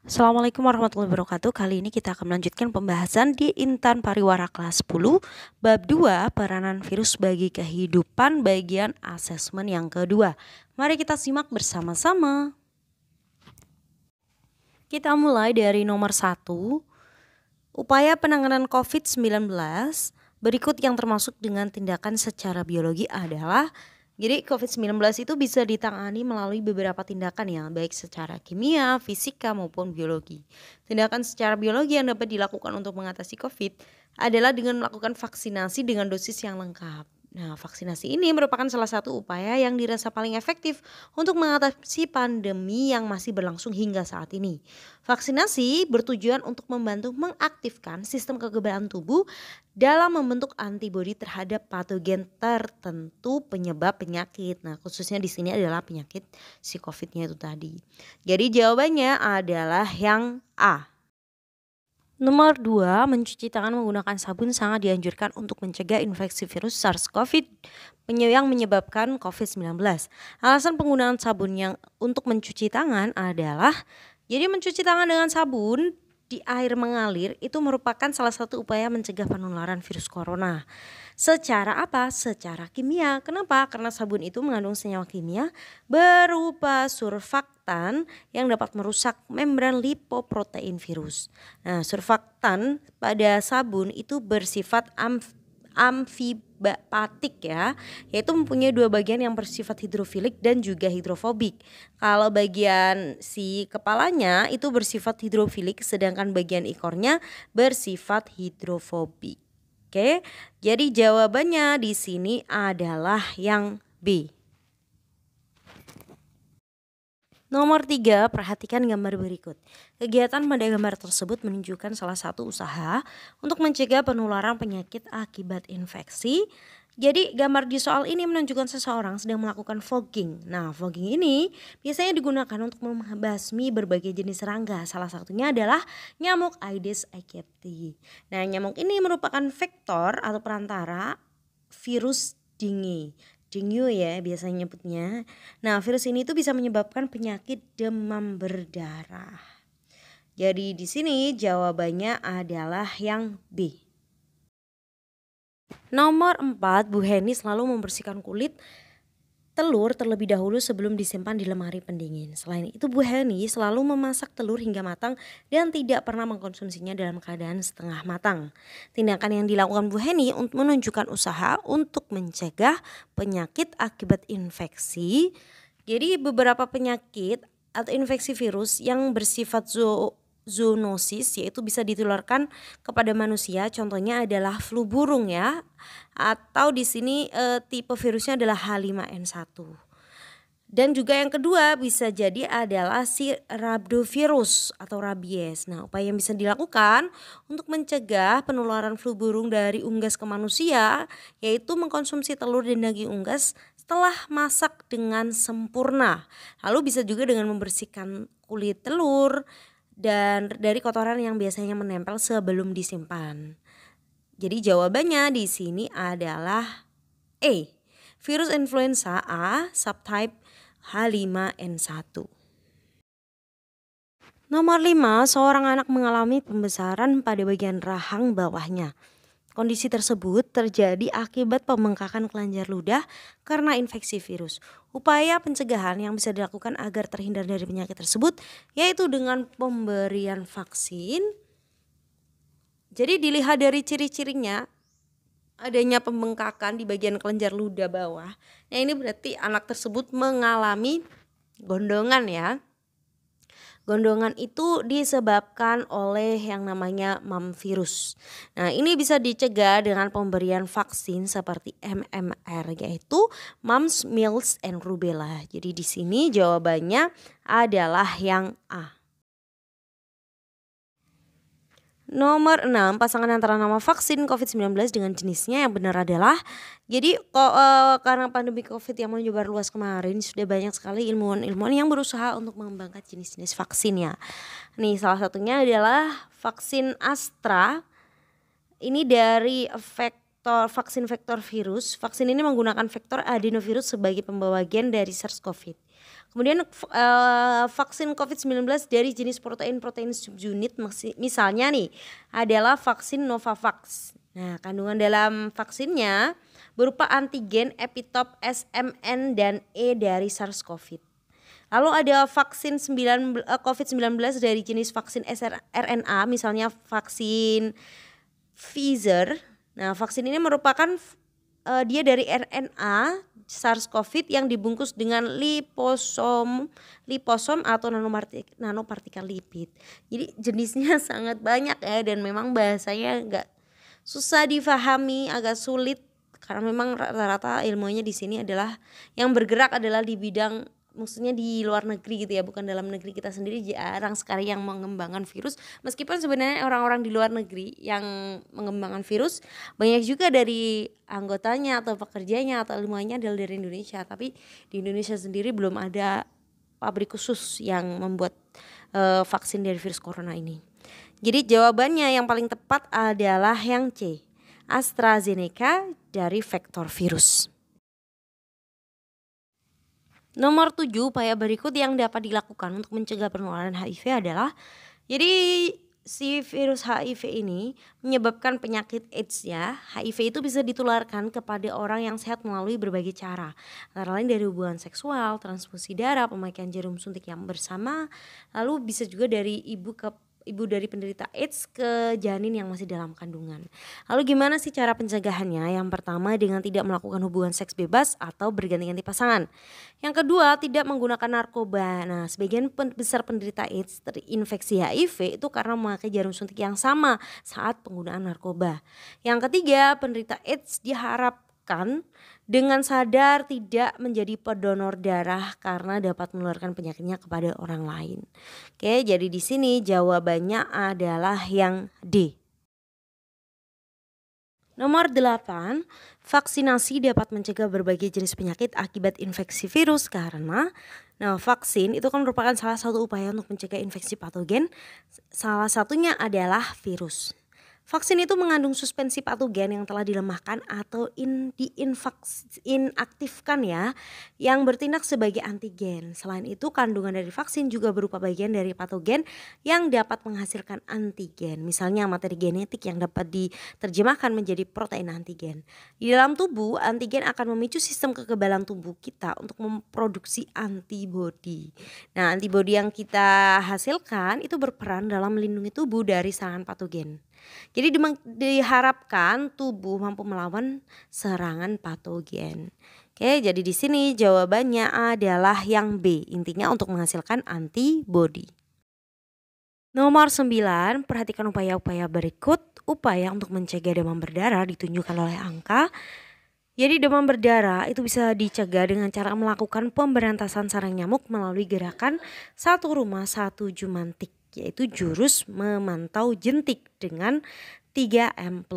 Assalamualaikum warahmatullahi wabarakatuh. Kali ini kita akan melanjutkan pembahasan di Intan Pariwara kelas 10 bab 2 peranan virus bagi kehidupan bagian asesmen yang kedua. Mari kita simak bersama-sama. Kita mulai dari nomor 1, upaya penanganan COVID-19 berikut yang termasuk dengan tindakan secara biologi adalah. Jadi COVID-19 itu bisa ditangani melalui beberapa tindakan ya, baik secara kimia, fisika maupun biologi. Tindakan secara biologi yang dapat dilakukan untuk mengatasi COVID adalah dengan melakukan vaksinasi dengan dosis yang lengkap. Nah, vaksinasi ini merupakan salah satu upaya yang dirasa paling efektif untuk mengatasi pandemi yang masih berlangsung hingga saat ini. Vaksinasi bertujuan untuk membantu mengaktifkan sistem kekebalan tubuh dalam membentuk antibodi terhadap patogen tertentu penyebab penyakit. Nah, khususnya di sini adalah penyakit si COVID-nya itu tadi. Jadi jawabannya adalah yang A. Nomor 2, mencuci tangan menggunakan sabun sangat dianjurkan untuk mencegah infeksi virus SARS-CoV yang menyebabkan COVID-19. Alasan penggunaan sabun yang untuk mencuci tangan adalah jadi mencuci tangan dengan sabun di air mengalir itu merupakan salah satu upaya mencegah penularan virus corona. Secara apa? Secara kimia. Kenapa? Karena sabun itu mengandung senyawa kimia berupa surfaktan yang dapat merusak membran lipoprotein virus. Nah, surfaktan pada sabun itu bersifat amfibatik ya, yaitu mempunyai dua bagian yang bersifat hidrofilik dan juga hidrofobik. Kalau bagian si kepalanya itu bersifat hidrofilik, sedangkan bagian ekornya bersifat hidrofobik. Oke, jadi jawabannya di sini adalah yang B. Nomor 3, perhatikan gambar berikut. Kegiatan pada gambar tersebut menunjukkan salah satu usaha untuk mencegah penularan penyakit akibat infeksi. Jadi gambar di soal ini menunjukkan seseorang sedang melakukan fogging. Nah, fogging ini biasanya digunakan untuk membasmi berbagai jenis serangga. Salah satunya adalah nyamuk Aedes aegypti. Nah, nyamuk ini merupakan vektor atau perantara virus dengue ya biasanya nyebutnya. Nah, virus ini tuh bisa menyebabkan penyakit demam berdarah. Jadi di sini jawabannya adalah yang B. Nomor 4, Bu Heni selalu membersihkan kulit telur terlebih dahulu sebelum disimpan di lemari pendingin. Selain itu, Bu Heni selalu memasak telur hingga matang dan tidak pernah mengkonsumsinya dalam keadaan setengah matang. Tindakan yang dilakukan Bu Heni menunjukkan usaha untuk mencegah penyakit akibat infeksi. Jadi beberapa penyakit atau infeksi virus yang bersifat zoonosis yaitu bisa ditularkan kepada manusia. Contohnya adalah flu burung ya. Atau di sini tipe virusnya adalah H5N1. Dan juga yang kedua bisa jadi adalah si rhabdovirus atau rabies. Nah, upaya yang bisa dilakukan untuk mencegah penularan flu burung dari unggas ke manusia yaitu mengkonsumsi telur dan daging unggas setelah masak dengan sempurna. Lalu bisa juga dengan membersihkan kulit telur dan dari kotoran yang biasanya menempel sebelum disimpan. Jadi jawabannya di sini adalah E. Virus influenza A subtype H5N1. Nomor 5, seorang anak mengalami pembesaran pada bagian rahang bawahnya. Kondisi tersebut terjadi akibat pembengkakan kelenjar ludah karena infeksi virus. Upaya pencegahan yang bisa dilakukan agar terhindar dari penyakit tersebut yaitu dengan pemberian vaksin. Jadi dilihat dari ciri-cirinya adanya pembengkakan di bagian kelenjar ludah bawah. Nah, ini berarti anak tersebut mengalami gondongan ya. Gondongan itu disebabkan oleh yang namanya MAM virus. Nah, ini bisa dicegah dengan pemberian vaksin seperti MMR yaitu Mumps, Measles, and Rubella. Jadi di sini jawabannya adalah yang A. Nomor 6, pasangan antara nama vaksin COVID-19 dengan jenisnya yang benar adalah. Jadi karena pandemi COVID yang menyebar luas kemarin sudah banyak sekali ilmuwan-ilmuwan yang berusaha untuk mengembangkan jenis-jenis vaksin ya. Nih salah satunya adalah vaksin Astra. Ini dari vaksin vektor virus. Vaksin ini menggunakan vektor adenovirus sebagai pembawa gen dari SARS-CoV. Kemudian vaksin COVID-19 dari jenis protein subunit misalnya nih adalah vaksin Novavax. Nah, kandungan dalam vaksinnya berupa antigen epitop S, M, N, dan E dari SARS-CoV. Lalu ada vaksin COVID-19 dari jenis vaksin sRNA misalnya vaksin Pfizer. Nah, vaksin ini merupakan dia dari RNA SARS-CoV yang dibungkus dengan liposom atau nanopartikel lipid. Jadi jenisnya sangat banyak ya, dan memang bahasanya agak susah difahami, agak sulit karena memang rata-rata ilmunya di sini adalah yang bergerak adalah di bidang, maksudnya di luar negeri gitu ya, bukan dalam negeri. Kita sendiri jarang sekali yang mengembangkan virus, meskipun sebenarnya orang-orang di luar negeri yang mengembangkan virus banyak juga dari anggotanya atau pekerjanya atau ilmuannya adalah dari Indonesia. Tapi di Indonesia sendiri belum ada pabrik khusus yang membuat vaksin dari virus corona ini. Jadi jawabannya yang paling tepat adalah yang C, AstraZeneca dari vektor virus. Nomor 7, upaya berikut yang dapat dilakukan untuk mencegah penularan HIV adalah, jadi si virus HIV ini menyebabkan penyakit AIDS ya. HIV itu bisa ditularkan kepada orang yang sehat melalui berbagai cara, antara lain dari hubungan seksual, transfusi darah, pemakaian jarum suntik yang bersama, lalu bisa juga dari ibu dari penderita AIDS ke janin yang masih dalam kandungan. Lalu gimana sih cara pencegahannya? Yang pertama dengan tidak melakukan hubungan seks bebas atau berganti-ganti pasangan. Yang kedua tidak menggunakan narkoba. Nah, sebagian besar penderita AIDS terinfeksi HIV itu karena memakai jarum suntik yang sama saat penggunaan narkoba. Yang ketiga, penderita AIDS diharapkan dengan sadar tidak menjadi pendonor darah karena dapat menularkan penyakitnya kepada orang lain. Oke, jadi di sini jawabannya adalah yang D. Nomor 8, vaksinasi dapat mencegah berbagai jenis penyakit akibat infeksi virus karena vaksin itu kan merupakan salah satu upaya untuk mencegah infeksi patogen. Salah satunya adalah virus. Vaksin itu mengandung suspensi patogen yang telah dilemahkan atau inaktifkan ya, yang bertindak sebagai antigen. Selain itu kandungan dari vaksin juga berupa bagian dari patogen yang dapat menghasilkan antigen. Misalnya materi genetik yang dapat diterjemahkan menjadi protein antigen. Di dalam tubuh, antigen akan memicu sistem kekebalan tubuh kita untuk memproduksi antibodi. Nah, antibodi yang kita hasilkan itu berperan dalam melindungi tubuh dari serangan patogen. Jadi diharapkan tubuh mampu melawan serangan patogen. Oke, jadi di sini jawabannya adalah yang B, intinya untuk menghasilkan antibodi. Nomor 9, perhatikan upaya-upaya berikut. Upaya untuk mencegah demam berdarah ditunjukkan oleh angka. Jadi demam berdarah itu bisa dicegah dengan cara melakukan pemberantasan sarang nyamuk melalui gerakan satu rumah satu jumantik, yaitu jurus memantau jentik dengan 3M+.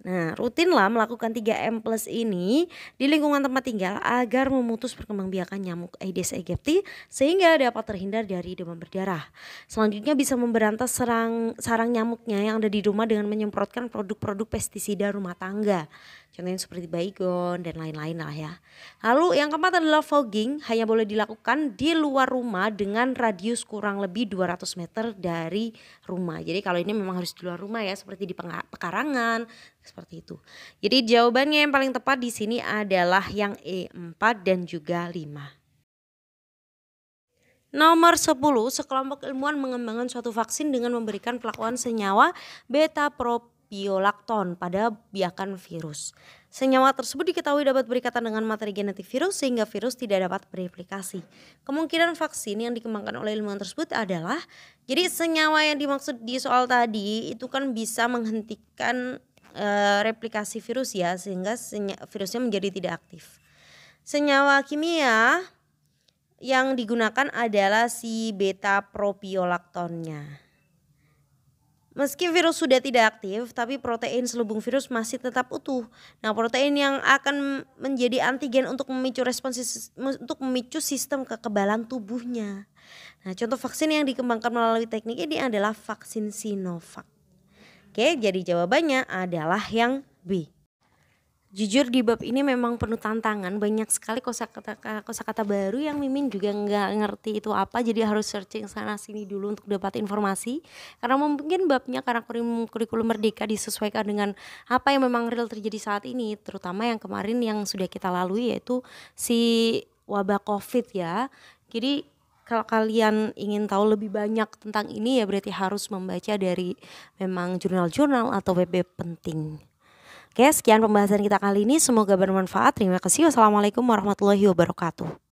Nah, rutinlah melakukan 3M+ ini di lingkungan tempat tinggal agar memutus perkembangbiakan nyamuk Aedes aegypti sehingga dapat terhindar dari demam berdarah. Selanjutnya bisa memberantas sarang nyamuknya yang ada di rumah dengan menyemprotkan produk-produk pestisida rumah tangga. Contohnya seperti baygon dan lain-lain lah ya. Lalu yang keempat adalah fogging, hanya boleh dilakukan di luar rumah dengan radius kurang lebih 200 meter dari rumah. Jadi kalau ini memang harus di luar rumah ya, seperti di pekarangan, seperti itu. Jadi jawabannya yang paling tepat di sini adalah yang E, 4 dan juga 5. Nomor 10, sekelompok ilmuwan mengembangkan suatu vaksin dengan memberikan pelakuan senyawa beta-propiolakton pada biakan virus. Senyawa tersebut diketahui dapat berikatan dengan materi genetik virus sehingga virus tidak dapat bereplikasi. Kemungkinan vaksin yang dikembangkan oleh ilmuwan tersebut adalah, jadi senyawa yang dimaksud di soal tadi itu kan bisa menghentikan replikasi virus ya, sehingga virusnya menjadi tidak aktif. Senyawa kimia yang digunakan adalah si beta-propiolaktonnya. Meski virus sudah tidak aktif, tapi protein selubung virus masih tetap utuh. Nah, protein yang akan menjadi antigen untuk memicu sistem kekebalan tubuhnya. Nah, contoh vaksin yang dikembangkan melalui teknik ini adalah vaksin Sinovac. Oke, jadi jawabannya adalah yang B. Jujur di bab ini memang penuh tantangan, banyak sekali kosakata baru yang Mimin juga nggak ngerti itu apa, jadi harus searching sana sini dulu untuk dapat informasi. Karena mungkin babnya karena kurikulum merdeka disesuaikan dengan apa yang memang real terjadi saat ini, terutama yang kemarin yang sudah kita lalui yaitu si wabah COVID ya. Jadi kalau kalian ingin tahu lebih banyak tentang ini ya berarti harus membaca dari memang jurnal-jurnal atau web-web penting. Oke, sekian pembahasan kita kali ini. Semoga bermanfaat. Terima kasih. Wassalamualaikum warahmatullahi wabarakatuh.